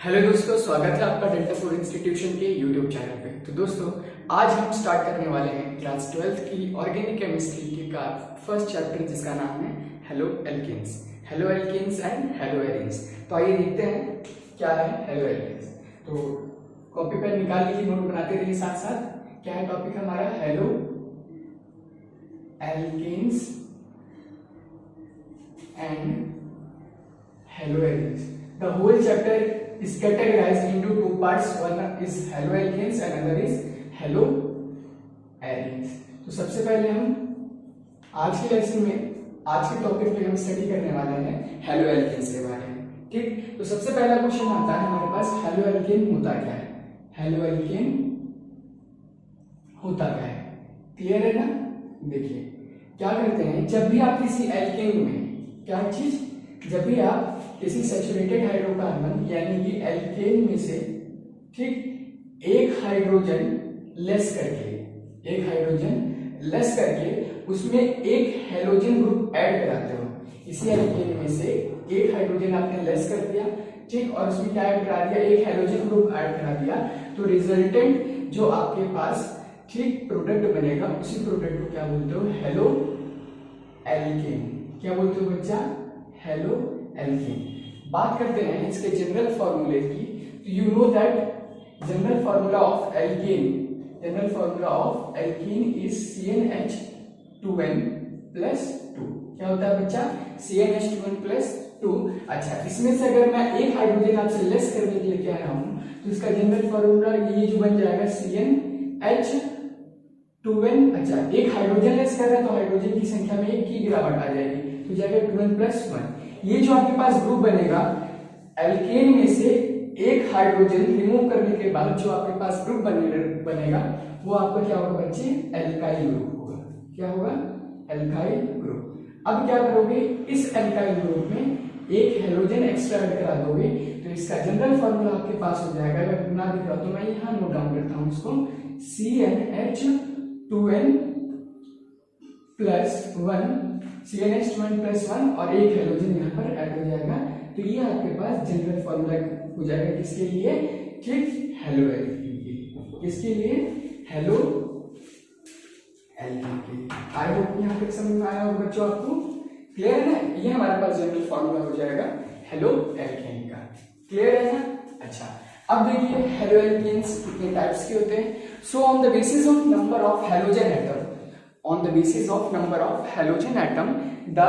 Hello दोस्तों, स्वागत है आपका डेल्टा फूड इंस्टीट्यूशन के यूट्यूब चैनल पे। तो दोस्तों, आज हम स्टार्ट करने वाले हैं क्लास 12th की ऑर्गेनिक केमिस्ट्री की का फर्स्ट चैप्टर, जिसका नाम है halo alkanes and halo arenes. तो आइए देखते हैं क्या है हेलो एल्केन्स। तो कॉपी पेन निकाल लीजिए, नोट बनाते रहिए साथ साथ। क्या है टॉपिक हमारा? Halo alkanes and halo arenes. The whole chapter is categorized into two parts. One is haloalkanes and another is haloarenes. तो सबसे पहले हम आज के लेसन में, आज के टॉपिक पे हम स्टडी करने वाले हैं हेलोएल्केन्स के बारे में। ठीक, तो सबसे पहला क्वेश्चन आता है हमारे पास, हेलोएल्केन होता क्या है? हेलोएल्केन होता क्या है? क्लियर है ना? देखिए क्या करते हैं, जब भी आप किसी एल्केन में, क्या चीज, जब भी आप किसी सैचुरेटेड हाइड्रोकार्बन यानी कि एल्केन में से, ठीक, एक हाइड्रोजन लेस करके उसमें एक हेलोजन ग्रुप ऐड कराते हो। इसी एल्केन में से एक हाइड्रोजन आपने लेस कर दिया, ठीक, और उसमें क्या ऐड करा दिया? एक हेलोजन ग्रुप ऐड करा दिया। तो रिजल्टेंट जो आपके पास, ठीक, प्रोडक्ट बनेगा, उसी प्रोडक्ट को क्या बोलते हो? Hello alkane. क्या बोलते हो बच्चा? Halo alkane. बात करते हैं इसके जनरल फॉर्मूले की। तो you know that general formula of alkene is CnH2n + 2। क्या होता है बच्चा? CnH2n + 2। अच्छा, इसमें से अगर मैं एक हाइड्रोजन आपसे लेस करने के लिए कह रहा हूं, तो इसका जनरल फॉर्मूला ये जो बन जाएगा CnH2n। अच्छा, एक हाइड्रोजन लेस कर रहा है तो हाइड्रोजन की संख्या में एक की गिरावट आ जाएगी, तो जाएगा 2n + 1। ये जो आपके पास ग्रुप बनेगा एल्केन में से एक हाइड्रोजन रिमूव करने के बाद जो आपके पास ग्रुप बनेगा वो आपका क्या होगा बच्चे? एल्काइल ग्रुप होगा। क्या होगा? Alkyl group. अब क्या करोगे, इस एल्काइल ग्रुप में एक हेलोजन एक्स्ट्रा ऐड करा दोगे, तो इसका जनरल फॉर्मूला आपके पास हो जाएगा। अगर ना दिख रहा तो मैं यहां नोट डाउन करता हूं इसको, CnH2n + 1 और एक हेलोजन यहाँ पर ऐड हो जाएगा। तो ये आपके पास जनरल फॉर्मूला हो जाएगा किसके लिए? ठीक, हेलो एल्केन के। किसके लिए? हेलो एल्केन के। आई होप यहाँ तक समझ में आया होगा बच्चों आपको। क्लियर है ना? ये हमारे पास जनरल फॉर्मूला हो जाएगा हेलो एल्केन का। क्लियर है ना? अच्छा, अब देखिए हेलो एल्केन्स कितने टाइप्स के होते हैं। So on the basis of number of halogen atom, the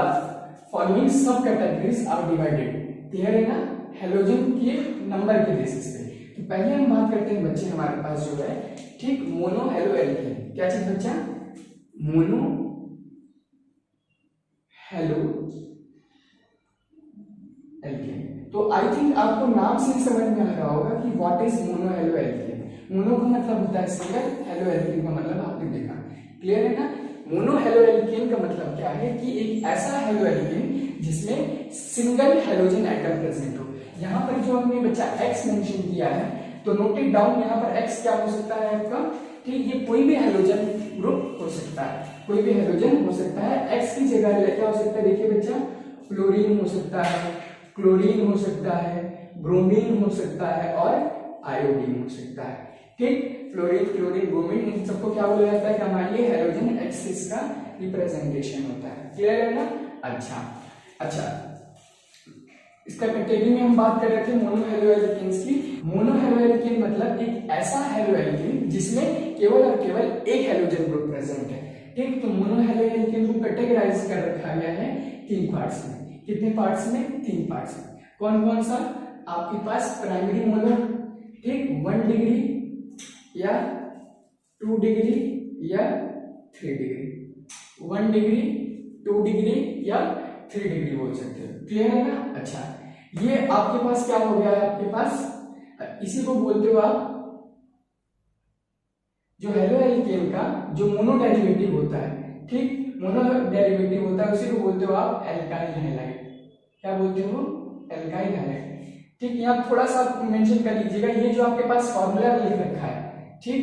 following subcategories are divided। Clear है ना? हेलोजन के नंबर के बेसिस पे। तो पहले हम बात करते हैं बच्चे, हमारे पास जो है, ठीक, मोनो हेलो एल्केन। क्या चीज बच्चा? Mono halo alkane. तो आई थिंक आपको नाम से ही समझ में आ रहा होगा कि what is mono halo alkane. Mono का मतलब होता है सिंगल, हेलो एल्केन का मतलब आपने देखा। क्लियर है ना? मोनो हेलो एल्केन का मतलब क्या है कि एक ऐसा हेलो एल्केन जिसमें सिंगल हेलोजन एटम प्रेजेंट हो। यहाँ पर जो हमने बच्चा X मेंशन किया है, तो नोटेड डाउन, यहाँ पर X क्या हो सकता है आपका? ठीक, ये कोई भी हेलोजन ग्रुप हो सकता है, कोई भी हेलोजन हो सकता है। X की जगह क्या हो सकता है? देखिए बच्चा, फ्लोरीन हो सकता है, क्लोरीन हो सकता है, ब्रोमीन हो सकता है और आयोडीन हो सकता है। ठीक, फ्लोरीन, क्लोरीन, ब्रोमीन, इन सबको क्या बोला जाता है कि हमारी ये हेलोजन एक्सिस का रिप्रेजेंटेशन होता है। क्लियर है ना? अच्छा, इसका कैटेगरी में हम बात कर रहे थे मोनो हेलो एल्केन्स की। मोनो हेलो एल्केन मतलब एक ऐसा हेलो एल्केन जिसमें केवल और केवल एक हेलोजन ग्रुप प्रेजेंट है। ठीक, तो मोनो हेलो एल्केन को कैटेगराइज कर रखा गया है 3 पार्ट्स में। कितने पार्ट्स में? 3 पार्ट्स में। कौन कौन सा? आपके पास प्राइमरी मोनो, ठीक, 1 डिग्री या 2 डिग्री या 3 डिग्री, 1 डिग्री, 2 डिग्री या 3 डिग्री बोल सकते हो। क्लियर है ना? अच्छा, ये आपके पास क्या हो गया है? आपके पास इसी को बोलते हो आप, जो हेलो एल्केन का जो मोनो डेरिवेटिव होता है, ठीक, मोनो डेरिवेटिव होता है, उसी को बोलते हो आप एल्काइल हैलाइड। क्या बोलते हो? Alkyl halide. ठीक, यहाँ थोड़ा सा मेंशन कर लीजिएगा, ये जो आपके पास फॉर्मूला लिख रखा है, ठीक,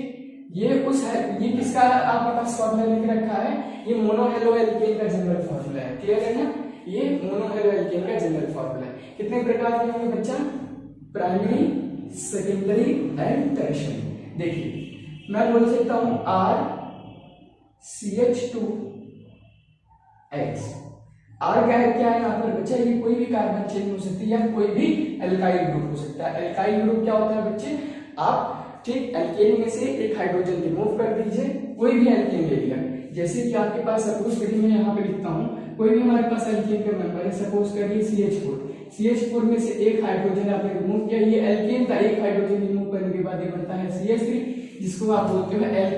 ये उस है, ये किसका आपके पास फॉर्मूला लिख रखा है? ये मोनो हेलो एल्केन का जनरल फॉर्मूला है। क्लियर है ना? ये मोनो हेलो एल्केन का जनरल फॉर्मूला है। कितने प्रकार के होंगे बच्चा? Primary, secondary and tertiary. देखिए मैं बोल सकता हूं RCH2X। आर क्या है यहाँ पर बच्चा, ये कोई भी कार्बन चेन हो सकती है या कोई भी एल्काइल ग्रुप हो सकता है। एल्काइल ग्रुप क्या होता है बच्चे, आप ठीक एल्केन में से एक हाइड्रोजन रिमूव कर दीजिए, कोई भी एल्केन ले लिया, जैसे कि आपके पास सपोज करिए मैं यहाँ पे लिखता हूँ कोई भी हमारे पास एल्केन का मेंबर है, सपोज करिए CH4 में से एक हाइड्रोजन आपने रिमूव किया, ये एल्केन का एक हाइड्रोजन रिमूव करने के बाद ये बनता है CH3 जिसको आप बोलते हो एल।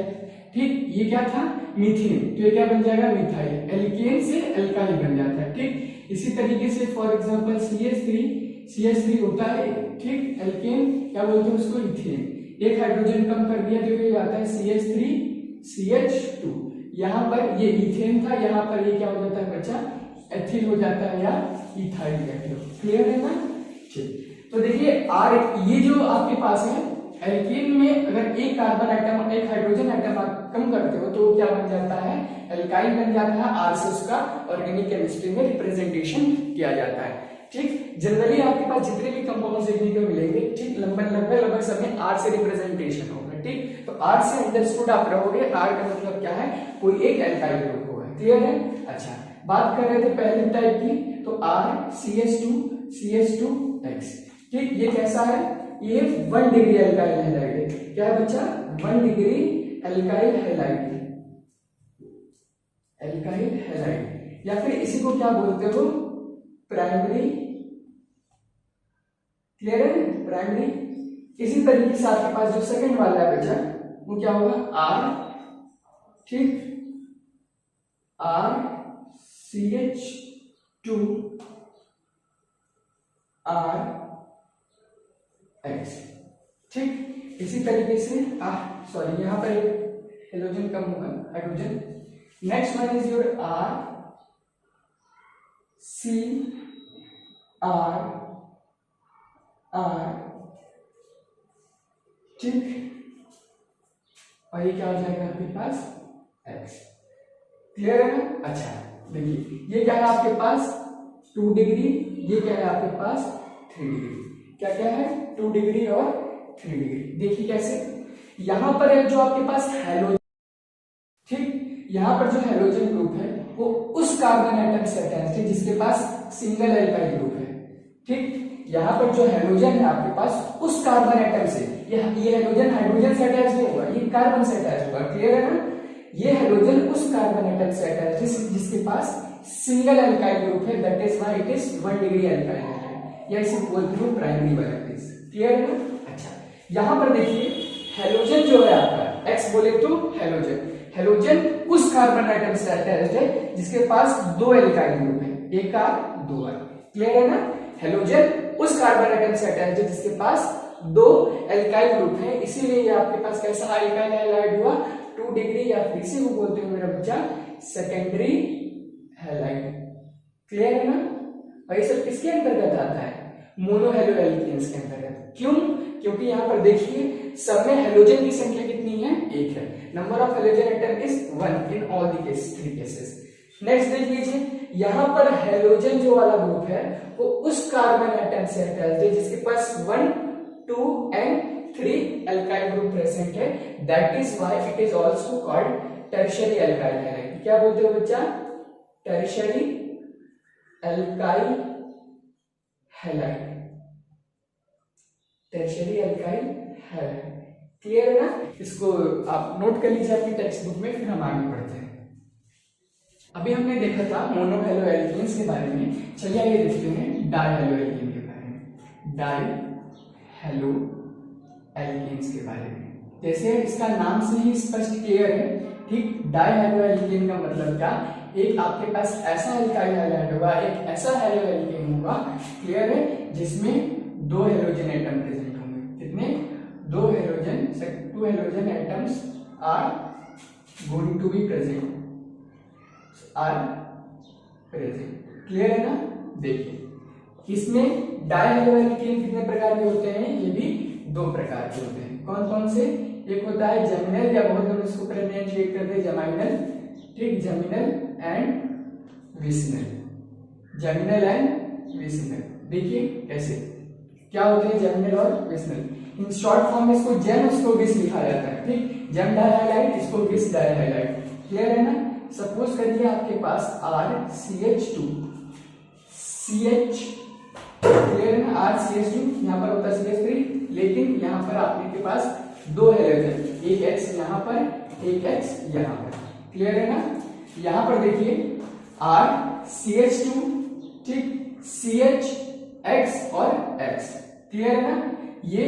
ठीक, ये क्या था मीथेन, तो ये क्या बन जाएगा मिथाइल, एल्केन से एल्काइल बन जाता है। ठीक, इसी तरीके से फॉर एग्जांपल CH3 होता है ठीक एल्केन, क्या बोलते हैं उसको इथेन, एक हाइड्रोजन कम कर दिया तो ये आता है CH3CH2, यहाँ पर ये इथेन था, यहाँ पर ये क्या हो जाता है बच्चा एथिल हो जाता है या इथाइल कहते हो। क्लियर है ना। ठीक, तो देखिए आर, ये जो आपके पास है एल्केन में अगर एक कार्बन आइटम एक हाइड्रोजन आइटम आप कम करते हो तो क्या बन जाता है एल्काइल बन जाता है, आर से उसका ऑर्गेनिक केमिस्ट्री में रिप्रेजेंटेशन किया जाता है। ठीक, जनरली आपके पास जितने भी कंपाउंड्स देखने को मिलेंगे ठीक लगभग समय आर से रिप्रेजेंटेशन होगा। ठीक, तो आर से अंडरस्टूड आप रहोगे, आर का मतलब क्या है कोई एक एल्काइल ग्रुप होगा। क्लियर है। अच्छा, बात कर रहे थे पहले टाइप की, तो RCH2CH2X। ठीक, ये कैसा है, ये 1 डिग्री एल्काइल हैलाइड है। क्या है बच्चा 1 डिग्री एल्काइल हैलाइड, या फिर इसी को क्या बोलते हो प्राइमरी। क्लियर है, प्राइमरी। इसी तरीके से आपके पास जो सेकंड वाला है बच्चा वो क्या होगा R। ठीक, RCH2RX। ठीक, इसी तरीके से सॉरी यहां पर एक हेलोजन कम होगा hydrogen. Next one is your RCR। ठीक, और ये क्या हो जाएगा आपके पास X। क्लियर है ना। अच्छा देखिए ये क्या है आपके पास 2 डिग्री, ये क्या है आपके पास 3 डिग्री, क्या क्या है 2 डिग्री और 3 डिग्री। देखिए कैसे, यहां पर एक जो आपके पास हेलोजन, ठीक यहां पर जो हेलोजन ग्रुप है वो उस कार्बन एटम से अटैच्ड है जिसके पास सिंगल एल्काइल ग्रुप है। ठीक, यहाँ पर जो हेलोजन है आपके पास उस कार्बन एटम से, ये हेलोजन हाइड्रोजन से अटैच नहीं होगा, ये कार्बन से अटैच होगा। क्लियर है ना। ये हेलोजन उस कार्बन एटम से अटैच है जिसके पास सिंगल एल्काइल ग्रुप है, that is why it is 1 degree alkyl है, या इसे बोलते हैं प्राइमरी वाला केस। क्लियर है ना। अच्छा, यहाँ पर देखिए हेलोजन जो है आपका एक्स बोले तो हेलोजन उस कार्बन एटम से अटैच्ड है जिसके पास 2 एल्काइल ग्रुप है, एक R 2 R। क्लियर है ना। हेलोजन उस कार्बन एटम से अटैच्ड है जिसके पास 2 एल्काइल ग्रुप है, इसीलिए ये आपके पास कैसा एल्काइल हैलाइड हुआ 2 डिग्री, या फिर इसी को बोलते हैं मेरा बच्चा सेकेंडरी हैलाइड। क्लियर है ना। और ये सब किसके अंतर्गत आता है मोनोहेलो एल्केन्स के अंतर्गत। क्यों, क्योंकि यहाँ पर देखिए सब में हेलोजन की संख्या कितनी है 1 है, number of halogen atom is 1 in all the case 3 cases. Next देख लीजिए, यहाँ पर हेलोजन जो वाला ग्रुप है वो उस कार्बन एटम से अटैच्ड है जिसके पास 1, 2 एंड 3 एल्काइल ग्रुप प्रेजेंट है, that is why it is also called tertiary alkyl halide. क्या बोलते हो बच्चा tertiary alkyl halide, tertiary alkyl halide. Clear है ना। इसको आप नोट कर लीजिए अपनी टेक्स्ट बुक में, फिर हम आगे बढ़ते हैं। अभी हमने देखा था मोनोहेलो एल्केन्स के बारे में, चलिए आगे देखते हैं डायहेलो एल्केन के बारे में, डायहेलो एल्केन्स के बारे में। जैसे इसका नाम से ही स्पष्ट क्लियर है। ठीक, डायहेलो एल्केन का मतलब क्या, एक आपके पास ऐसा एल्काइल हैलाइड होगा, एक ऐसा हेलो एल्केन होगा। क्लियर है, जिसमें 2 हेलोजन एटम प्रेजेंट होंगे। कितने 2 halogen atoms are going to be present, clear है ना। देखिए इसमें डायहेलो एल्केन कितने प्रकार के होते हैं, ये भी 2 प्रकार के होते हैं। कौन कौन से, एक होता है जमिनल, या बहुत लोग इसको प्रोनाउंसिएट करते हैं जमाइनल। ठीक, जमिनल एंड विसिनल, जमिनल एंड विसिनल। देखिए कैसे, क्या होते हैं, जेमिनल और विसनल। इन शॉर्ट फॉर्म में इसको जेम, उसको विस लिखा जाता है, ठीक, जेम डाइहाइलाइट, इसको विस डाइहाइलाइट। क्लियर है ना। सपोज करिए आपके पास RCH2 CH, क्लियर है ना, RCH2 यहाँ पर होता है CH3, लेकिन यहाँ पर आपके पास दो हैलोजन, एक X यहाँ पर, एक X यहाँ पर। क्लियर है ना। यहाँ पर देखिए RCH2, ठीक, CH, X और X। क्लियर है ना, ये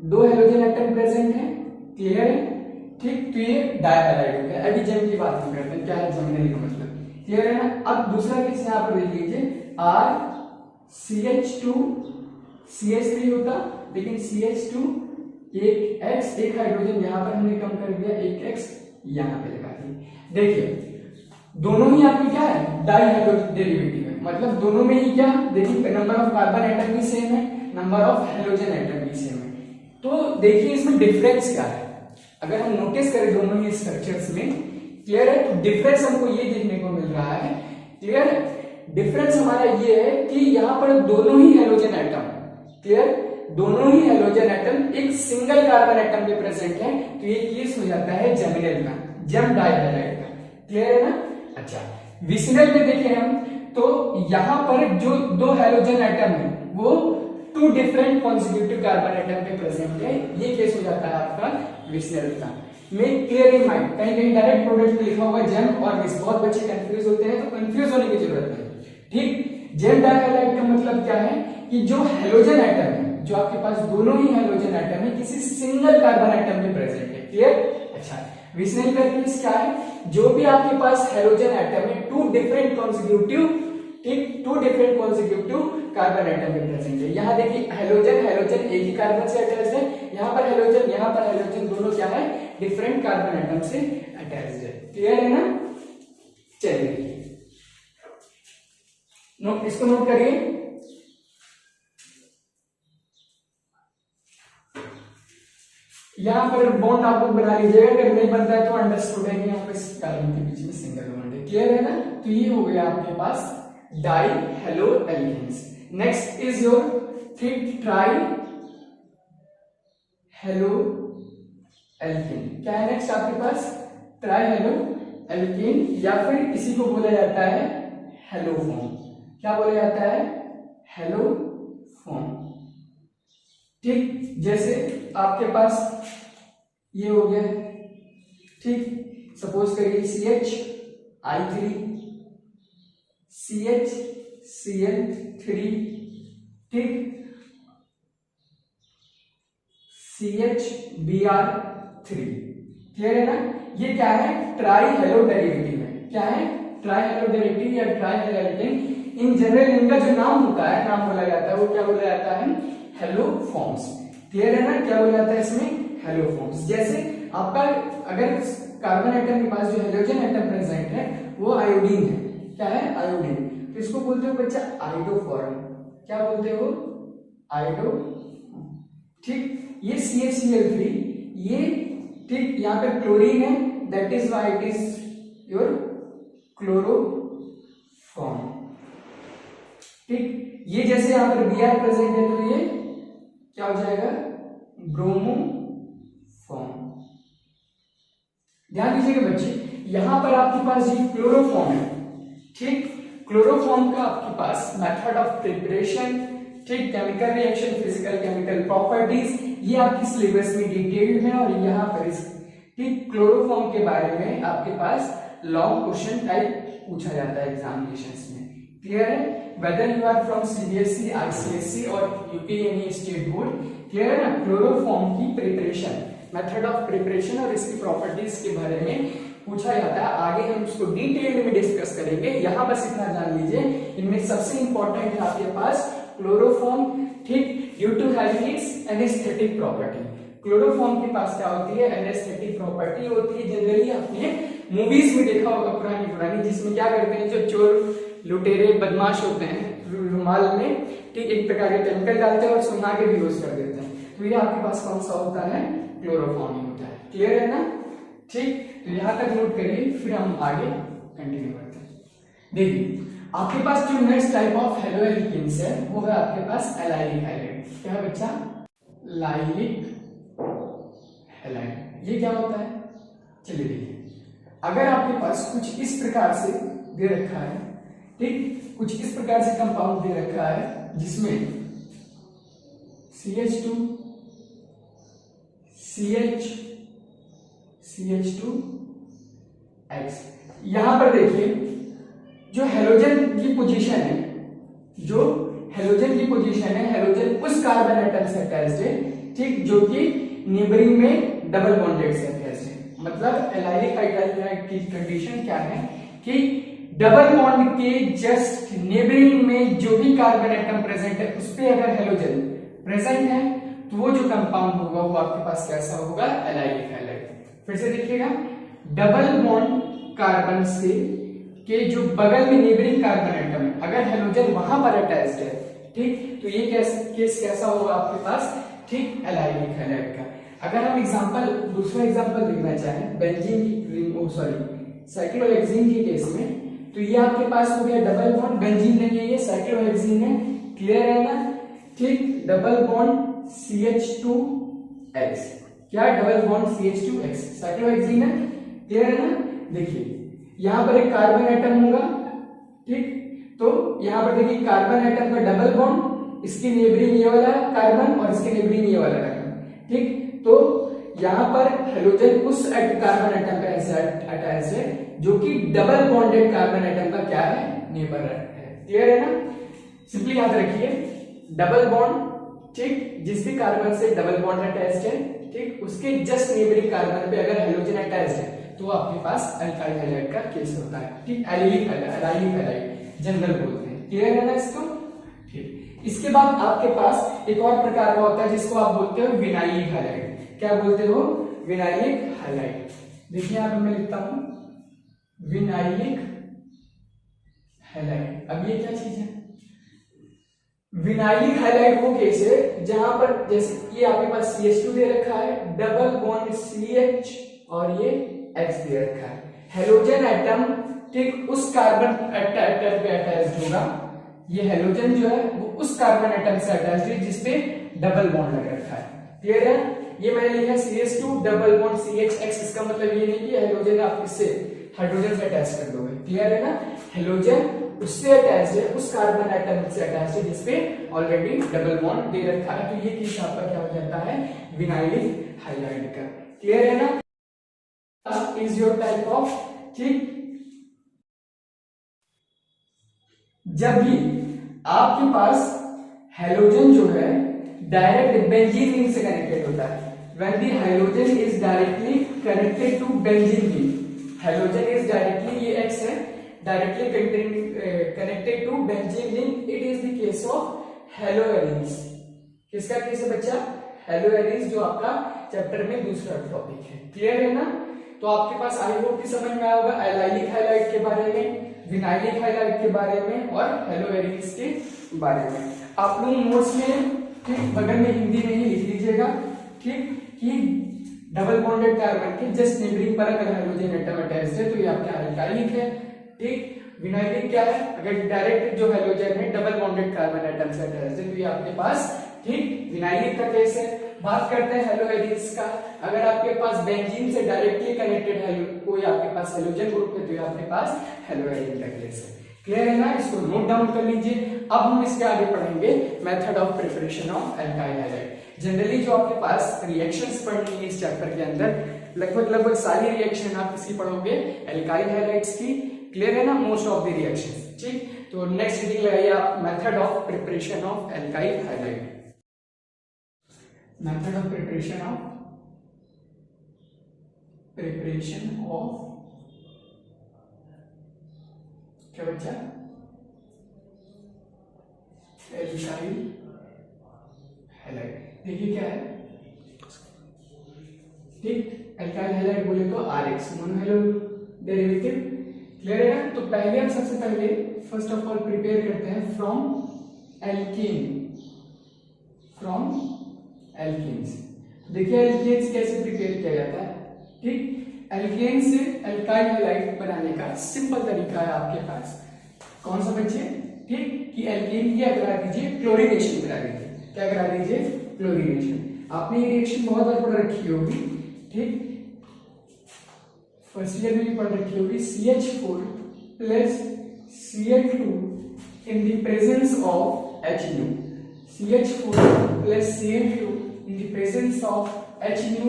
दो हैलोजन एटम प्रेजेंट है। क्लियर है, ठीक, तो ये डाइहाइलाइड हो गया। अभी जेम की बात हम करते हैं, क्या है जेमिनल का मतलब। क्लियर है ना। अब दूसरा केस यहाँ पर देख लीजिए, RCH2 CH3 होता, लेकिन CH2 एक X, एक हाइड्रोजन यहाँ पर हमने कम कर दिया, एक X यहाँ पे लगा दिया। देखिए दोनों ही आपके क्या है, डाइहाइड्रोजन डेरिवेटिव है, मतलब दोनों में ही क्या, देखिए नंबर ऑफ कार्बन एटम भी सेम है, नंबर ऑफ हैलोजन एटम भी सेम है। तो देखिए इसमें डिफरेंस क्या है, अगर हम नोटिस करें दोनों ही स्ट्रक्चर्स में, क्लियर है, तो डिफरेंस हमको ये देखने को मिल रहा है। क्लियर है, डिफरेंस हमारा ये है कि यहाँ पर दोनों ही हैलोजन एटम, क्लियर, दोनों ही हैलोजन एटम एक सिंगल कार्बन एटम पे प्रेजेंट है, तो ये केस हो जाता है जेमिनल का, जेम डाइहाइलाइड का। क्लियर है ना। अच्छा, विसिनल में देखें हम, तो यहाँ पर जो दो हैलोजन एटम है वो two different consecutive carbon atom पे प्रेजेंट है, ये केस हो जाता है आपका विसिनल का। मेक क्लियर इन माइंड, कहीं कहीं डायरेक्ट प्रोडक्ट लिखा हुआ जेम और विस, बहुत बच्चे कंफ्यूज होते हैं, तो कंफ्यूज होने की जरूरत नहीं। ठीक, जेम डाइहाइलाइड का मतलब क्या है कि जो हैलोजन एटम है, जो आपके पास दोनों ही हैलोजन एटम है किसी सिंगल कार्बन एटम में प्रेजेंट है। क्लियर। अच्छा, विसिनल का केस क्या है, जो भी आपके पास हैलोजन एटम है टू डिफरेंट कॉन्सिक्यूटिव, ठीक, two different consecutive carbon atom में प्रेजेंट है। यहाँ देखिए हैलोजन हैलोजन एक ही कार्बन से अटैच्ड है, यहाँ पर हैलोजन, यहाँ पर हैलोजन, दोनों क्या है, डिफरेंट कार्बन एटम से अटैच्ड है। क्लियर है ना। चलिए नोट, इसको नोट करिए। यहां पर बॉन्ड आप लोग बना लीजिएगा, अगर नहीं बनता है तो अंडरस्टूड है कि यहाँ पे कार्बन के बीच में सिंगल बॉन्ड है। क्लियर है ना। तो ये हो गया आपके पास di halo alkanes. Next is your फिर ट्राई हेलो एल्केन। क्या है नेक्स्ट आपके पास, ट्राई हेलो एल्केन, या फिर इसी को बोला जाता है हेलो फॉर्म। क्या बोला जाता है, हेलो फॉर्म। ठीक, जैसे आपके पास ये हो गया, ठीक, सपोज करिए CH3 CH3, ठीक, CHBr3। क्लियर है ना। ये क्या है, ट्राई हेलो डेरिवेटिव है। क्या है, ट्राई हेलो डेरिवेटिव या try halo alkene. In general इनका जो नाम होता है, नाम बोला जाता है, वो क्या बोला जाता है, हेलो फॉर्म्स। क्लियर है ना। क्या बोला जाता है इसमें, हेलो फॉर्म्स। जैसे आपका अगर कार्बन एटम के पास जो हैलोजन एटम प्रेजेंट है वो आयोडीन है, क्या है, आयोडीन, तो इसको बोलते हो बच्चा आइडोफॉर्म। क्या बोलते हो, आइडो। ठीक, ये CaCl3, ये, ठीक, यहाँ पे क्लोरीन है, that is why it is your chloroform. ठीक, ये जैसे यहाँ पर Br प्रेजेंट है तो ये क्या हो जाएगा, ब्रोमोफॉर्म। ध्यान दीजिएगा बच्चे, यहां पर आपके पास ये क्लोरोफॉर्म है। ठीक, क्लोरोफॉर्म का आपके पास मेथड ऑफ प्रिपरेशन, ठीक, chemical reaction, physical chemical properties, ये आपकी सिलेबस में डिटेल्ड है। और यहाँ पर इस, ठीक, क्लोरोफॉर्म के बारे में आपके पास लॉन्ग क्वेश्चन टाइप पूछा जाता है एग्जामिनेशंस में। क्लियर है। Whether you are from CBSE, ICSE और UP any state board, clear है ना। क्लोरोफॉर्म की प्रिपरेशन, मेथड ऑफ प्रिपरेशन और इसकी प्रॉपर्टीज के बारे में पूछा जाता है। आगे हम उसको डिटेल में डिस्कस करेंगे, यहां बस इतना जान लीजिए। इनमें सबसे इंपॉर्टेंट है आपके पास क्लोरोफॉर्म, ठीक, due to having its anaesthetic property. Chloroform के पास क्या होती है, एनेस्थेटिक प्रॉपर्टी होती है। जनरली आपने मूवीज में देखा होगा पुरानी, जिसमें क्या करते हैं, जो चोर लुटेरे बदमाश होते हैं, रुमाल में, ठीक, एक प्रकार के केमिकल डालते हैं और सुना के भी यूज कर देते हैं। तो ये आपके पास कौन सा होता है, क्लोरोफॉर्म होता है। क्लियर है ना। ठीक, तो यहां तक नोट करिए, फिर हम आगे कंटिन्यू करते हैं। देखिए आपके पास जो next type of hello alkenes है वो है आपके पास एलाइलिक हैलाइड। क्या है बच्चा? Lilac halide. ये क्या होता है? चलिए देखिए, अगर आपके पास कुछ इस प्रकार से दे रखा है, ठीक, कुछ इस प्रकार से कंपाउंड दे रखा है जिसमें CH2 CH CH2X, यहां पर देखिए जो हेलोजन की पोजीशन है, जो हेलोजन की पोजीशन है, हेलोजन उस कार्बन एटम से अटैच्ड है, ठीक, जो कि नेबरिंग में डबल बॉन्डेड से अटैच्ड है। मतलब एलाइलिक हाइड्राइड की कंडीशन क्या है कि डबल बॉन्ड के जस्ट नेबरिंग में जो भी कार्बन एटम प्रेजेंट है उस पे अगर हेलोजन प्रेजेंट है तो वो जो कंपाउंड होगा वो आपके पास कैसा होगा? Allylic halide. फिर से देखिएगा, डबल बॉन्ड कार्बन से के जो बगल में नेबरिंग कार्बन एटम है, अगर हेलोजन वहां पर अटैच्ड है, ठीक, तो ये केस कैसा होगा आपके पास? ठीक, एलाइलिक हैलाइड का। अगर हम दूसरा एग्जांपल देखना चाहें बेंजीन की, साइक्लोहेक्सीन के केस में, तो ये आपके पास हो गया डबल बॉन्ड, बेंजीन नहीं है, ये साइक्लोहेक्सीन है। क्लियर है ना? ठीक, डबल बॉन्ड CH2X, क्या डबल बॉन्ड CH2X, साइक्लोहेक्सीन है। क्लियर है ना? देखिए यहां पर एक कार्बन एटम होगा, ठीक, तो यहां पर देखिए कार्बन एटम का डबल बॉन्ड, इसकी नेबरिंग ये वाला कार्बन और इसके नेबरिंग ये वाला कार्बन, ठीक, तो यहां पर हेलोजन उस कार्बन एटम पे अटैच है जो कि डबल बॉन्डेड कार्बन एटम का क्या है? नेबर है। क्लियर है ना? सिंपली याद रखिए, डबल बॉन्ड, ठीक, जिस भी कार्बन से डबल बॉन्ड अटैच्ड है, ठीक, उसके जस्ट नेबरिंग कार्बन पे अगर हेलोजन अटैच्ड है तो आपके पास अल्काइल हैलाइड का केस होता है। ठीक, एलाइलिक हैलाइड जनरल बोलते हैं। क्लियर है ना इसको? ठीक, इसके बाद आपके पास एक और प्रकार का होता है जिसको आप बोलते हो विनाइलिक हैलाइड। क्या बोलते हो? Vinylic halide. देखिए यहां पर मैं लिखता हूं विनाइलिक हैलाइड। अब ये क्या चीज है? विनाइलिक हैलाइड वो केस है जहां पर जैसे ये आपके पास CH2 दे रखा है, डबल बॉन्ड CH और ये X दे रखा है, हेलोजन एटम, ठीक, उस कार्बन एटम पे अटैच्ड होगा। ये हेलोजन जो है वो उस कार्बन एटम से अटैच्ड है जिसपे डबल बॉन्ड लग रखा है। क्लियर है? ये मैंने लिखा है CH2 डबल बॉन्ड CHX, इसका मतलब ये नहीं कि हेलोजन आप इससे हाइड्रोजन से अटैच कर दोगे। क्लियर है ना? हेलोजन उससे अटैच्ड है, उस कार्बन एटम से अटैच्ड है जिसपे ऑलरेडी डबल बॉन्ड दे रखा है, तो ये केस आपका क्या हो जाता है? विनाइलिक हैलाइड का। क्लियर है ना? इज योर टाइप ऑफ, ठीक, जब भी आपके पास हेलोजन जो है डायरेक्ट बेंजीन रिंग से कनेक्टेड होता है, when the halogen is directly connected to benzene ring, halogen is directly, ये X है, directly connected to benzene ring, it is the case of haloarenes। किसका केस है बच्चा? haloarenes, जो आपका चैप्टर में दूसरा टॉपिक है। क्लियर है ना? तो आपके पास आई होप की समझ में आया होगा एलाइलिक हैलाइड के बारे में, विनाइलिक हैलाइड के बारे में और हेलोएरिन्स के बारे में। आप लोग नोट्स में, ठीक, बगल में हिंदी में ही लिख लीजिएगा, ठीक, कि डबल बॉन्डेड कार्बन के जस्ट नेबरिंग पर अगर हाइड्रोजन एटम अटैच्ड है तो ये आपका अल्काइलिक है। ठीक, विनाइलिक क्या है? अगर डायरेक्ट जो हाइड्रोजन है डबल बॉन्डेड कार्बन एटम से अटैच्ड है तो ये आपके पास, ठीक, विनाइलिक का केस है। बात करते हैं हेलोएरिन्स का। अगर आपके पास बेंजीन से डायरेक्टली कनेक्टेड है कोई आपके पास हेलोजन ग्रुप है तो ये आपके पास हेलोएरिन का केस है। क्लियर है ना? इसको नोट डाउन कर लीजिए। अब हम इसके आगे पढ़ेंगे method of preparation of alkyl halide. Generally जो आपके पास रिएक्शंस पढ़नी है इस चैप्टर के अंदर, लगभग सारी रिएक्शन आप किसकी पढ़ोगे? अल्काइल हैलाइड्स की। क्लियर है ना? Most of the reactions. ठीक, तो नेक्स्ट रीडिंग लगाइए आप, method of preparation of alkyl halide. Method of preparation of क्या बच्चा? Alkyl halide. देखिए क्या है, ठीक, एल्काइल हैलाइड बोले तो RX, मोनोहेलो डेरिवेटिव। क्लियर है ना? तो पहले हम सबसे पहले फर्स्ट ऑफ ऑल प्रिपेयर करते हैं फ्रॉम एल्कीन्स। देखिए एल्कीन्स कैसे प्रिपेयर किया जाता है। ठीक, एल्केन से अल्काइल हैलाइड बनाने का सिंपल तरीका है आपके पास। कौन सा बच्चे, ठीक, कि एल्केन की करा दीजिए क्लोरीनेशन करा दीजिए, क्या करा दीजिए, क्लोरीनेशन। आपने ये रिएक्शन बहुत बार पढ़ रखी होगी, ठीक, फर्स्ट ईयर में भी पढ़ रखी होगी, CH4 plus Cl2 in the presence of HNO, CH4 plus Cl2 in the presence of HNO,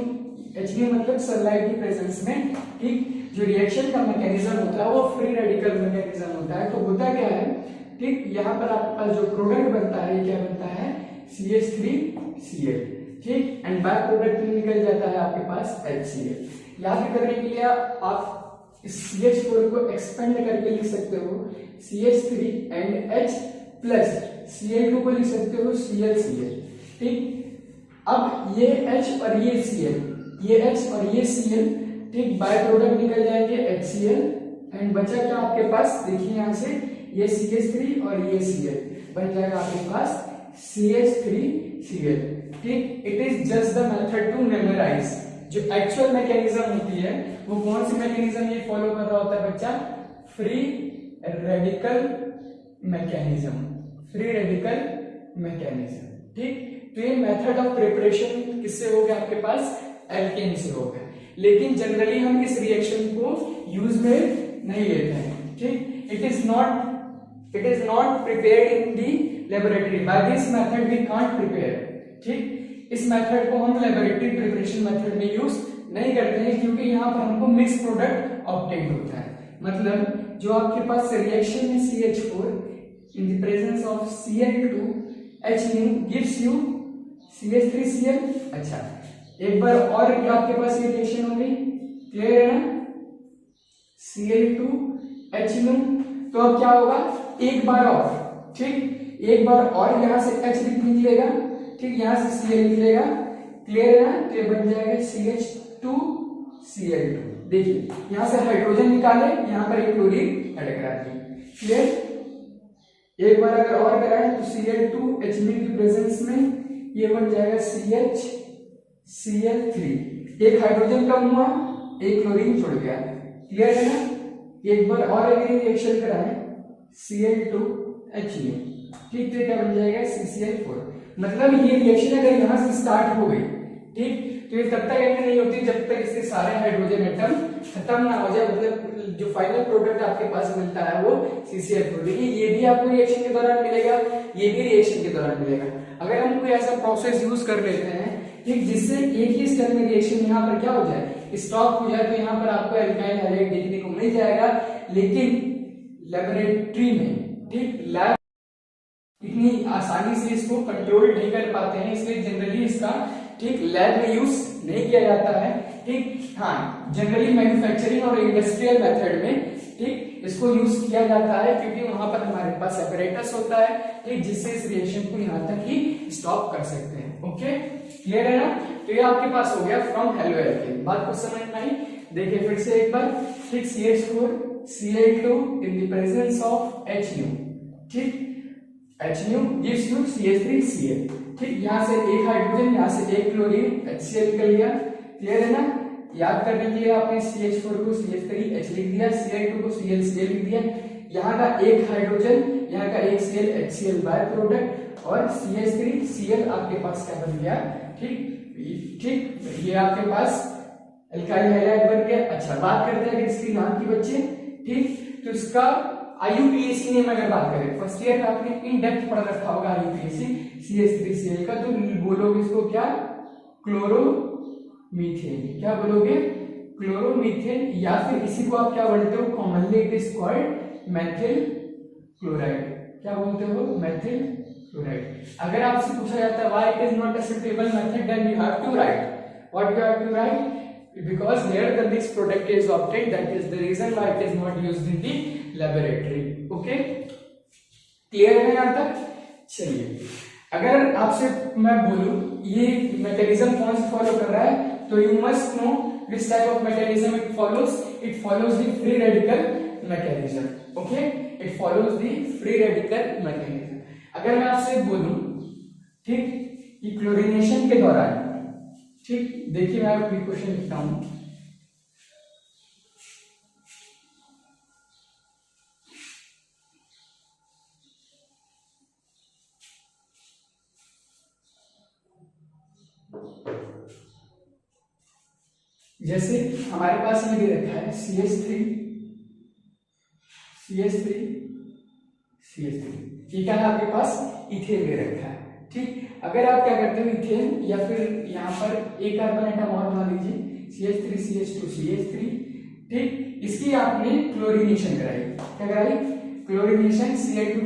HNO मतलब सनलाइट की प्रेजेंस में, ठीक। जो रिएक्शन का मैकेनिज्म होता है वो फ्री रेडिकल मैकेनिज्म होता है। तो होता क्या है, ठीक, यहाँ पर आपके पास जो प्रोडक्ट बनता है, क्या बनता है, CH3Cl, ठीक, एंड बाय प्रोडक्ट में निकल जाता है आपके पास HCl। याद करने के लिए आप इस CH4 को एक्सपेंड करके लिख सकते हो CH3 and H plus Cl2 को लिख सकते हो ClCl, ठीक। अब ये H और ये Cl, ये H और ये Cl, ठीक, बाय प्रोडक्ट निकल जाएंगे HCl, एंड बचा क्या आपके पास, देखिए यहाँ से ये CH3 और ये Cl बन जाएगा आपके पास CH3Cl, ठीक। It is just the method to memorise. जो एक्चुअल मैकेनिज्म होती है वो कौन सी मैकेनिज्म ये फॉलो कर रहा होता है बच्चा, free radical mechanism, free radical mechanism, ठीक। तो ये मेथड ऑफ प्रिपरेशन किससे हो गया आपके पास, एल्केन से हो गया। लेकिन जनरली हम इस रिएक्शन को यूज में नहीं लेते हैं, ठीक। It is not prepared in the laboratory, by this method we can't prepare, ठीक। इस मेथड को हम लेबोरेटरी प्रिपरेशन मेथड में यूज नहीं करते हैं, क्योंकि यहाँ पर हमको मिक्स प्रोडक्ट ऑब्टेन होता है। मतलब जो आपके पास रिएक्शन है CH4 in the presence of Cl2 HNO gives you CH3Cl। अच्छा, एक बार और आपके पास ये रिएक्शन हो गई, क्लियर है ना, Cl2 HNO। तो अब क्या होगा, एक बार और, ठीक, एक बार और यहाँ से H निकलेगा, ठीक, यहाँ से Cl निकलेगा, क्लियर है ना। तो ये बन जाएगा CH2Cl2। देखिए यहाँ से हाइड्रोजन निकाले, यहाँ पर एक क्लोरीन ऐड करा दिए, क्लियर। एक बार अगर और कराए तो Cl2 HNO की प्रेजेंस में ये बन जाएगा CHCl3, एक हाइड्रोजन कम हुआ, एक क्लोरीन जुड़ गया, क्लियर है ना। एक बार और अगर रिएक्शन कराए Cl2HNO, ठीक, तो क्या बन जाएगा CCl4। मतलब ये रिएक्शन अगर यहाँ से स्टार्ट हो गई, ठीक, तो ये तब तक एंड नहीं होती जब तक इसके सारे हाइड्रोजन एटम खत्म ना हो जाए, मतलब जो फाइनल प्रोडक्ट आपके पास मिलता है वो CCl4। देखिए ये भी आपको रिएक्शन के दौरान मिलेगा, ये भी रिएक्शन के दौरान मिलेगा। अगर हम कोई ऐसा प्रोसेस यूज कर लेते हैं, ठीक, जिससे एक ही स्टेप में रिएक्शन यहाँ पर क्या हो जाए, स्टॉप हो जाए, तो यहाँ पर आपको एल्काइल हैलाइड देखने को मिल जाएगा। लेकिन लेबोरेटरी में, ठीक, लैब इतनी आसानी से इसको कंट्रोल नहीं कर पाते हैं, इसलिए जनरली इसका, ठीक, लैब में यूज नहीं किया जाता है, ठीक। हाँ, जनरली मैन्युफैक्चरिंग और इंडस्ट्रियल मेथड में, ठीक, इसको यूज किया जाता है, क्योंकि वहां पर हमारे पास एपरेटस होता है, ठीक, जिससे इस रिएक्शन को यहाँ तक ही स्टॉप कर सकते हैं। ओके, क्लियर है ना। तो ये आपके पास हो गया फ्रॉम हेलो एल्केन। बात को समझ में आई, देखिए फिर से एक बार, ठीक, CH4Cl2 in the presence of HNO, ठीक, HNO gives you CH3Cl, ठीक, यहाँ से एक हाइड्रोजन, यहाँ से एक क्लोरीन HCl निकल गया, क्लियर है ना। याद करने के लिए आपने CH4 को CH3H लिख दिया, Cl2 को ClCl लिख दिया, यहाँ का एक हाइड्रोजन, यहाँ का एक Cl HCl बाय प्रोडक्ट, और CH3Cl आपके पास क्या बन गया, ठीक, ठीक, ये आपके पास एल्काइल हैलाइड बन गया। अच्छा, बात करते हैं इसके नाम की बच्चे, ठीक, तो इसका IUPAC नेम अगर बात करें, फर्स्ट ईयर में आपने इन डेप्थ पढ़ रखा होगा IUPAC CH3Cl का, तो बोलोगे इसको क्या, क्लोरोमीथेन, क्या बोलोगे, क्लोरोमीथेन, या फिर इसी को आप क्या बोलते हो, commonly it is called methyl chloride, क्या बोलते हो, मेथिल क्लोराइड। अगर आपसे पूछा जाता है why it is not a suitable method, then you have to write what you have to write, because here the mixed product is obtained, that is the reason why it is not used in the laboratory. Okay, clear है यहाँ तक। चलिए, अगर आपसे मैं बोलूं ये mechanism कौन सा फॉलो कर रहा है, तो you must know which type of mechanism it follows. It follows the free radical mechanism. Okay, it follows the free radical mechanism. अगर मैं आपसे बोलूं, ठीक, कि क्लोरीनेशन के दौरान, ठीक, देखिए मैं आपको क्वेश्चन लिखता हूं, जैसे हमारे पास ये दे रखा है CH3 ये क्या है आपके पास इथेन दे रखा है। ठीक, अगर आप क्या करते हो इथेन या फिर यहाँ पर एक कार्बन एटम और मान लीजिए CH3 CH2 CH3, ठीक, इसकी आपने क्लोरीनेशन कराई, क्या कराई, क्लोरीनेशन Cl2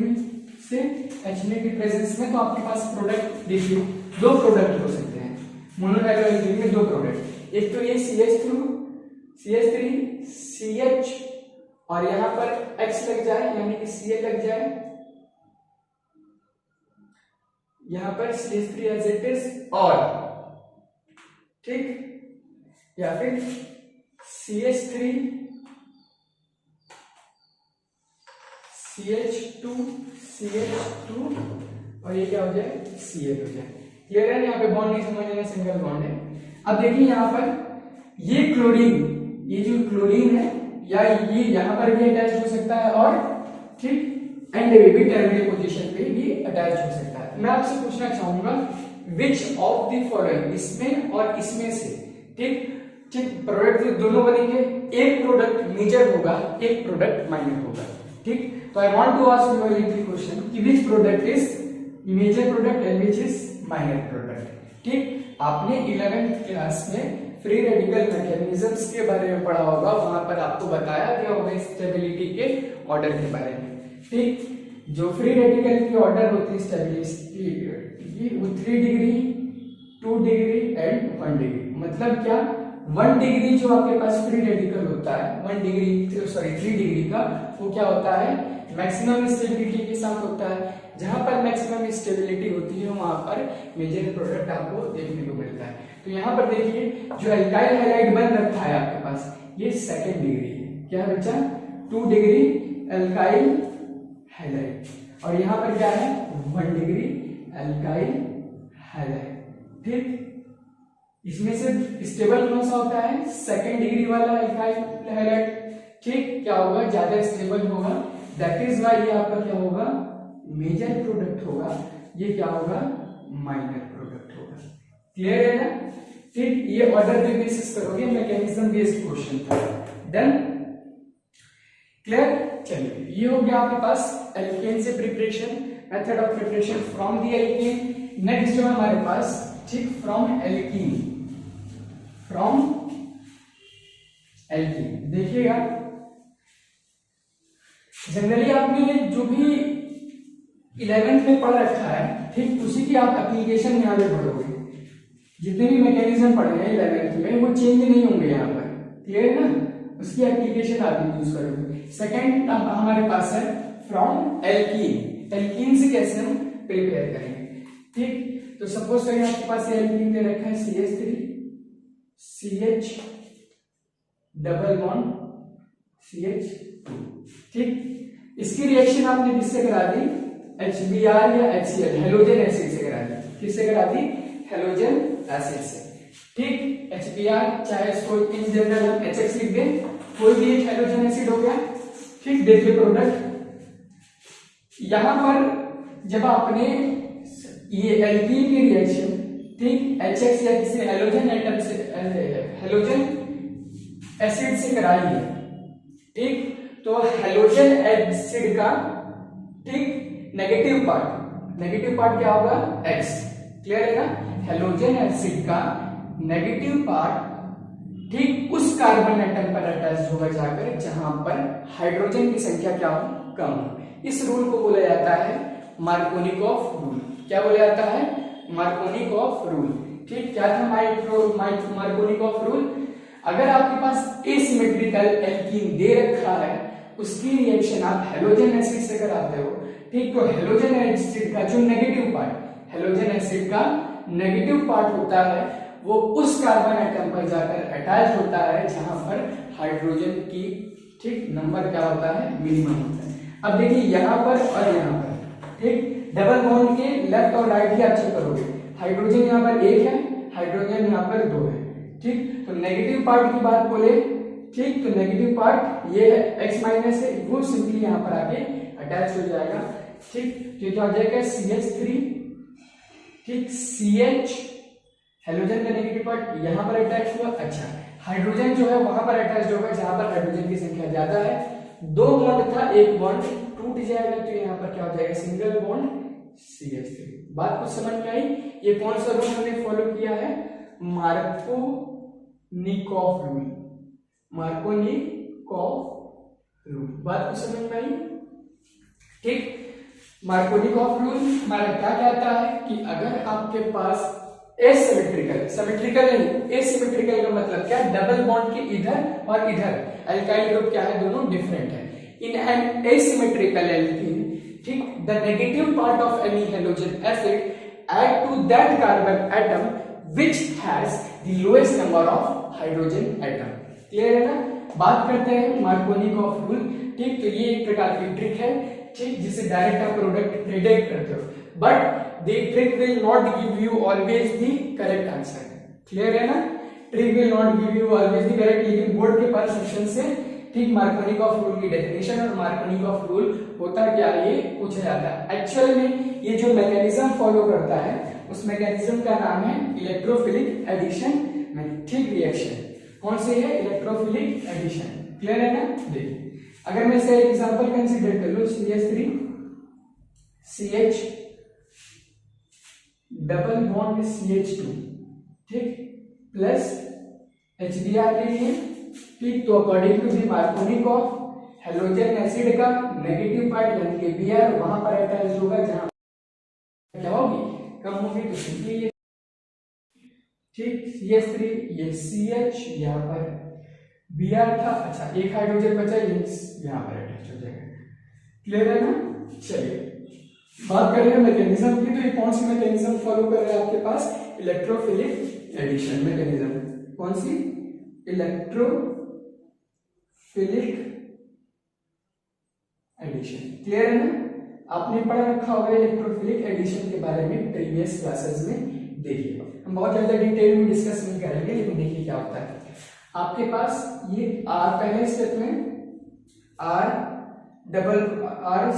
से H की प्रेजेंस में, तो आपके पास प्रोडक्ट देखिए दो प्रोडक्ट हो सकते हैं मोनो हेलो एल्कीन में, दो प्रोडक्ट, एक तो ये CH3 CH और यहाँ पर X लग जाए यानी कि Cl लग जाए, यहाँ पर CH3 एज इट इज, और ठीक, या फिर CH3 CH2 और ये क्या हो जाए Cl हो जाए। क्लियर है, यहाँ पे बॉन्ड नहीं समझना, सिंगल बॉन्ड है। अब देखिए यहाँ पर ये क्लोरीन, ये जो क्लोरीन है या ये यहाँ पर भी अटैच हो सकता है, और ठीक एंड भी टर्मिनल पोजीशन पे भी अटैच हो सकता है। मैं आपसे पूछना चाहूंगा विच ऑफ द फॉलोइंग, इसमें और इसमें से, ठीक ठीक प्रोडक्ट दोनों बनेंगे, एक प्रोडक्ट मेजर होगा एक प्रोडक्ट माइनर होगा। ठीक, तो I want to ask you a question कि which product is major product and which is minor product. ठीक, आपने 11th क्लास में फ्री रेडिकल मैकेनिज्म्स के बारे में पढ़ा होगा, वहां पर आपको बताया गया होगा स्टेबिलिटी के ऑर्डर के बारे में। ठीक, जो फ्री रेडिकल की ऑर्डर होती है स्टेबिलिटी, वो 3 डिग्री 2 डिग्री एंड 1 डिग्री। मतलब क्या, 1 डिग्री जो आपके पास फ्री रेडिकल होता है 3 डिग्री का, वो क्या होता है मैक्सिमम स्टेबिलिटी के साथ होता है। जहां पर मैक्सिमम स्टेबिलिटी होती है वहां पर मेजर प्रोडक्ट आपको देखने को मिलता है। तो यहाँ पर देखिए जो एल्काइल हैलाइड बन रखा है आपके पास, ये 2nd डिग्री है, क्या बच्चा 2 डिग्री एल्काइल हैलाइड, और यहाँ पर क्या है 1 डिग्री एल्काइल हैलाइड। ठीक, इसमें से स्टेबल कौन सा होता है 2nd डिग्री वाला एल्काइल हैलाइड। ठीक, क्या होगा ज्यादा स्टेबल होगा, दैट इज व्हाई ये आपका क्या होगा मेजर प्रोडक्ट होगा, ये क्या होगा माइनर प्रोडक्ट होगा। क्लियर है ना। ठीक, ये ऑर्डर पे बेसिस करोगे, मैकेनिज्म बेस्ड क्वेश्चन था। Done, clear. चलिए ये हो गया आपके पास एल्केन से preparation, method of preparation from the alkene. Next जो है हमारे पास, ठीक, फ्रॉम एल्कीन देखिएगा, जनरली आपने जो भी 11th में पढ़ रखा है, ठीक, उसी की आप एप्लीकेशन यहाँ पे पढ़ोगे। जितने भी मैकेनिज्म पढ़े हैं 11th में वो चेंज नहीं होंगे यहाँ पर। क्लियर है ना, उसकी एप्लीकेशन आप यूज करोगे। सेकंड हमारे पास है फ्रॉम एल्कीन। एल्कीन से कैसे हम प्रिपेयर करेंगे। ठीक, तो सपोज करें आपके पास एल्कीन दे रखा है CH3 CH double bond CH2। ठीक, इसकी रिएक्शन आपने किससे करा दी HBr या HCl हेलोजन एसिड से करा दी। किससे करा दी हेलोजन एसिड से। ठीक, HBr चाहे इसको इन जनरल हम HX लिख दें, कोई भी एक हेलोजन एसिड हो गया। ठीक, देखिए प्रोडक्ट यहां पर जब आपने ये एल्कीन की रिएक्शन, ठीक, HX या किसी हेलोजन एटम से हेलोजन एसिड से कराई है, ठीक, तो हेलोजन एसिड का, ठीक, नेगेटिव पार्ट क्या होगा X। क्लियर है ना, हेलोजन एसिड का नेगेटिव पार्ट, ठीक, उस कार्बन एटम पर अटैच होगा जाकर जहां पर हाइड्रोजन की संख्या क्या हो कम हो। इस रूल को बोला जाता है मार्कोनिकॉफ रूल। क्या बोला जाता है मार्कोनिकॉफ रूल। ठीक, क्या था मार्कोनिकॉफ रूल। अगर आपके पास एसिमेट्रिकल एल्कीन दे रखा है, उसकी रिएक्शन आप हेलोजन एसिड से कराते हो, ठीक, तो हेलोजन एसिड का जो नेगेटिव पार्ट, हेलोजन एसिड का नेगेटिव पार्ट होता है, वो उस कार्बन एटम पर जाकर अटैच होता है जहां पर हाइड्रोजन की, ठीक, नंबर क्या होता है मिनिमम होता है। अब देखिए यहां पर और यहां पर, ठीक, डबल बॉन्ड के लेफ्ट और राइट ही आप चेक करोगे, हाइड्रोजन यहां पर 1 है, हाइड्रोजन यहां पर 2 है। ठीक, तो नेगेटिव पार्ट की बात बोले, ठीक, तो नेगेटिव पार्ट ये है X माइनस है, वो सिंपली यहां पर आके अटैच हो जाएगा। ठीक, तो क्या हो जाएगा CH3, ठीक, CH हेलोजन का नेगेटिव पार्ट यहां पर अटैच हुआ। अच्छा, हाइड्रोजन जो है वहां पर अटैच होगा जहां पर हाइड्रोजन की संख्या ज्यादा है। 2 बॉन्ड था, एक बॉन्ड टूट जाएगा तो यहाँ पर क्या हो जाएगा, सिंगल बॉन्ड CH3। बात कुछ समझ में आई? ये कौन सा रूल हमने फॉलो किया है, मार्कोनिकॉफ रूल, मार्कोनिकॉफ रूल। बात कुछ समझ में आई? ठीक, मार्कोनिकॉफ रूल हमारा क्या कहता है कि अगर आपके पास एसिमेट्रिकल, सिमेट्रिकल नहीं, एसिमेट्रिकल का मतलब क्या, डबल बॉन्ड के इधर और इधर अल्काइल ग्रुप क्या है, दोनों डिफरेंट है। इन एन एसिमेट्रिकल एल्कीन, ठीक, the negative part of any halogen acid add to that carbon atom which has the lowest number of hydrogen atom। Clear है ना? बात करते हैं मार्कोनिकॉफ रूल। ठीक, तो ये एक प्रकार की ट्रिक है, ठीक, जिससे डायरेक्ट आप प्रोडक्ट प्रेडिक्ट करते हो, but the trick will not give you always the correct answer. Clear है ना? Trick will not give you always the correct, लेकिन बोर्ड के पास सेक्शन से ठीक मार्कोनिकॉफ रूल की डेफिनेशन और मार्कोनिकॉफ रूल होता क्या ये पूछा जाता है। एक्चुअल में ये जो मैकेनिज्म फॉलो करता है उस मैकेनिज्म का नाम है इलेक्ट्रोफिलिक एडिशन में, ठीक, रिएक्शन। कौन सी है, इलेक्ट्रोफिलिक एडिशन। क्लियर है ना? देखिए, अगर मैं इसे एग्जांपल कंसीडर कर लूं, CH3 CH double bond CH2, ठीक, प्लस HBr ले लिए, ठीक। तो according to the Markovnikov halogen acid का नेगेटिव पार्ट यानी कि Br वहां पर अटैच होगा जहां क्या होगी, कम होगी, तो सिंपली ये, ठीक, CH3 ये CH यहाँ पर Br था, अच्छा एक हाइड्रोजन बचा, ये यहाँ पर अटैच हो जाएगा। क्लियर है ना? चलिए बात करें मैकेनिज्म की, तो ये कौन सी मैकेनिज्म फॉलो कर रहा है आपके पास, इलेक्ट्रोफिलिक एडिशन मैकेनिज्म। कौन सी, इलेक्ट्रोफिलिक एडिशन। क्लियर है ना? आपने पढ़ा रखा होगा इलेक्ट्रोफिलिक एडिशन के बारे में प्रीवियस क्लासेस में, देखिए हम बहुत ज्यादा डिटेल में डिस्कस नहीं करेंगे, लेकिन देखिए क्या होता है। आपके पास ये R पहले स्टेप में R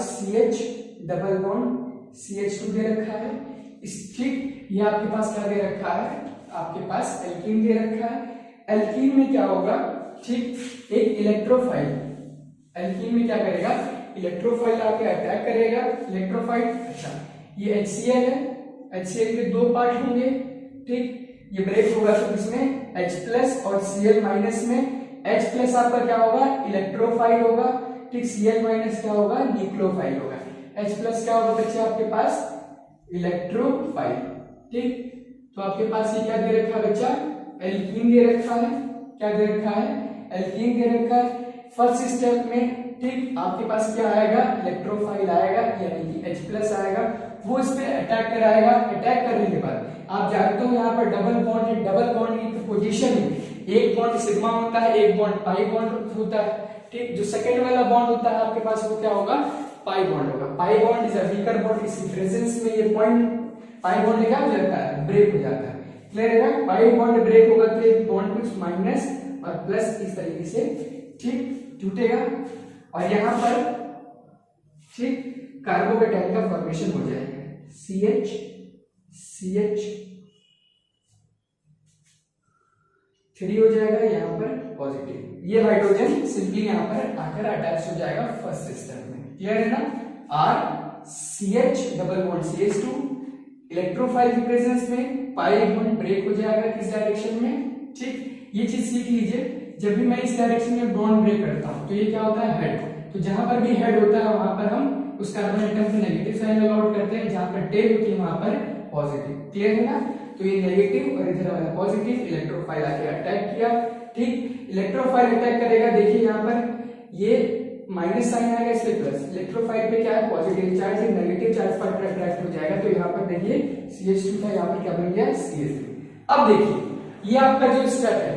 CH double bond CH2 दे रखा है, ठीक, ये आपके पास क्या दे रखा है, आपके पास एल्कीन दे रखा है। एल्कीन में क्या होगा, ठीक, एक इलेक्ट्रोफाइल, एल्कीन में क्या करेगा, इलेक्ट्रोफाइल आके अटैक करेगा, इलेक्ट्रोफाइल, अच्छा ये HCl है, HCl के 2 पार्ट होंगे, ठीक, ये ब्रेक होगा तो इसमें H+ और Cl- में H+ आपका क्या होगा, इलेक्ट्रोफाइल होगा, ठीक, Cl- क्या होगा, न्यूक्लियोफाइल होगा। H+ क्या होगा बच्चे आपके पास, इलेक्ट्रोफाइल, ठीक। तो आपके पास ये क्या दे रखा है बच्चा, एल्कीन दे रखा है, क्या दे रखा है, एल्कीन दे रखा है। फर्स्ट स्टेप में, ठीक, आपके पास क्या आएगा, इलेक्ट्रोफाइल आएगा यानी कि H+ आएगा, वो इस पे अटैक कराएगा। अटैक करने के बाद आप जानते हो यहाँ पर डबल बॉन्ड है, डबल बॉन्ड की पोजीशन में एक बॉन्ड सिग्मा होता है, एक बॉन्ड पाई बॉन्ड होता है, ठीक। जो सेकंड वाला बॉन्ड होता है आपके पास वो क्या होगा, पाई बॉन्ड होगा। Pi bond is a weaker bond, इसकी प्रेजेंस में ये पॉइंट पाई बॉन्ड क्या हो जाता है, ब्रेक हो जाता है। क्लियर है ना? पाई बॉन्ड ब्रेक होगा तो एक बॉन्ड कुछ माइनस और प्लस इस तरीके से, ठीक, टूटेगा और यहां पर, ठीक, कार्बोकेटाइन का फॉर्मेशन हो जाएगा, CH3 हो जाएगा यहाँ पर पॉजिटिव। ये हाइड्रोजन सिंपली यहाँ पर आकर अटैच हो जाएगा फर्स्ट स्टेप में। क्लियर है ना? R CH double bond CH2 electrophile की प्रेजेंस में पाई बॉन्ड ब्रेक हो जाएगा किस डायरेक्शन में, ठीक। ये चीज सीख लीजिए, जब भी मैं इस डायरेक्शन में बॉन्ड ब्रेक करता हूं तो ये क्या होता है, हेड। तो जहां पर भी हेड होता है वहां पर हम उस कार्बन एटम को नेगेटिव साइन अलॉट करते हैं, जहां पर टेल होती है वहां पर पॉजिटिव। क्लियर है ना? तो ये नेगेटिव और इधर वाला पॉजिटिव, इलेक्ट्रोफाइल आके अटैक किया, ठीक। इलेक्ट्रोफाइल अटैक करेगा, देखिए यहाँ पर ये माइनस साइन आएगा, इससे प्लस। इलेक्ट्रोफाइल पे क्या है, पॉजिटिव चार्ज है, नेगेटिव चार्ज पर अट्रैक्ट हो जाएगा, तो यहाँ पर देखिए CH2 था, यहाँ पर क्या बन गया, CH3। अब देखिए ये आपका जो स्टेप है,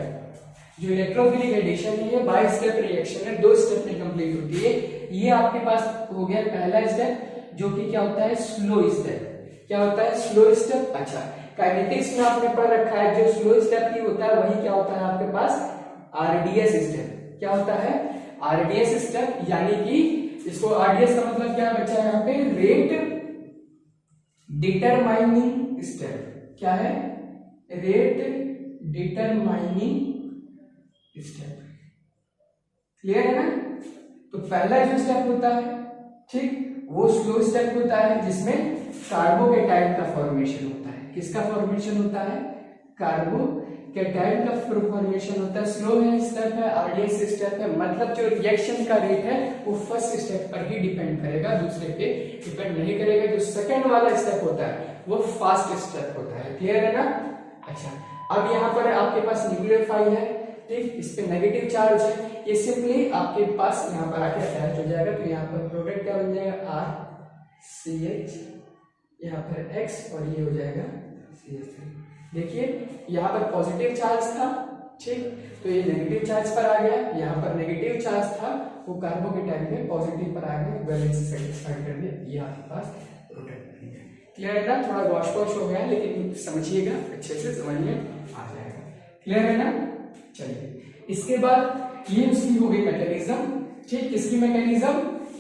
जो इलेक्ट्रोफिलिक एडिशन है, ये बाय स्टेप रिएक्शन है, 2 स्टेप में कंप्लीट होती है। ये आपके पास हो गया पहला स्टेप, जो कि क्या होता है, स्लो स्टेप। क्या होता है, स्लो स्टेप। अच्छा, काइनेटिक्स में आपने पढ़ रखा है, जो स्लो स्टेप ही होता है वही क्या होता है आपके पास, RDS स्टेप। क्या होता है, RDS स्टेप, यानी कि इसको RDS का मतलब क्या है बच्चा, यहाँ पे रेट डिटरमाइनिंग स्टेप। क्या है, रेट डिटरमाइनिंग स्टेप। क्लियर है ना? तो पहला जो स्टेप होता है, ठीक, वो स्लो स्टेप होता है जिसमें कार्बोकेटाइन का फॉर्मेशन होता है। किसका फॉर्मेशन होता है? कार्बोकेटाइन का फॉर्मेशन होता है। स्लो है स्टेप है, आरडीएस स्टेप है, मतलब जो रिएक्शन का रेट है वो फर्स्ट स्टेप पर ही डिपेंड करेगा, दूसरे पे डिपेंड नहीं करेगा। जो सेकंड वाला स्टेप होता है वो फास्ट स्टेप होता है। क्लियर है ना? अच्छा, अब यहाँ पर आपके पास न्यूक्लियोफाइल है, ठीक, इस पे नेगेटिव चार्ज है, ये सिंपली आपके पास यहाँ पर आके अटैच हो जाएगा। तो यहाँ पर प्रोडक्ट क्या बन जाएगा? RCH, यहाँ पर X और ये हो जाएगा CH3। देखिए यहाँ पर पॉजिटिव चार्ज था, ठीक, तो ये नेगेटिव चार्ज पर आ गया। यहाँ पर नेगेटिव चार्ज था, वो कार्बोकेटाइन में पॉजिटिव पर आ गया, बैलेंस सेटिस्फाई कर दिया, ये आपके पास प्रोडक्ट बन गया। क्लियर है ना? थोड़ा वॉश वॉश हो गया लेकिन समझिएगा, अच्छे से समझ में आ जाएगा। क्लियर है ना? चलिए, इसके बाद ये उसकी हो गई मैकेनिज्म, ठीक, किसकी मैकेनिज्म?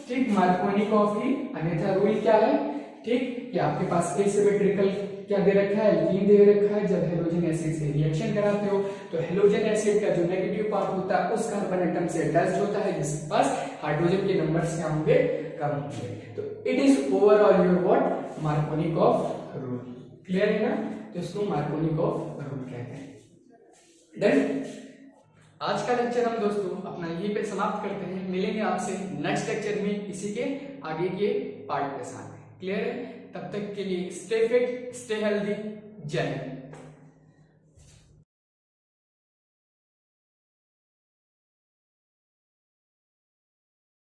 ठीक, मार्कोनिकॉफ की। अन्यथा रूल क्या है? ठीक, ये आपके पास एसिमेट्रिकल क्या दे रखा है? एल्कीन दे रखा है। जब हेलोजन एसिड से रिएक्शन कराते हो तो हेलोजन एसिड का जो नेगेटिव पार्ट होता है उस कार्बन एटम से अटैच होता है, जिसके पास हाइड्रोजन के नंबर्स क्या होंगे? कम होंगे। तो it is overall your what? Markovnikov rule. Clear है ना? तो इसको मार्कोनिकॉफ रूल कहते हैं। देन आज का लेक्चर हम दोस्तों अपना यहीं पे समाप्त करते हैं। मिलेंगे आपसे नेक्स्ट लेक्चर में इसी के आगे के पार्ट के साथ। क्लियर है? तब तक के लिए स्टे फिट, स्टे हेल्दी, जय हिंद।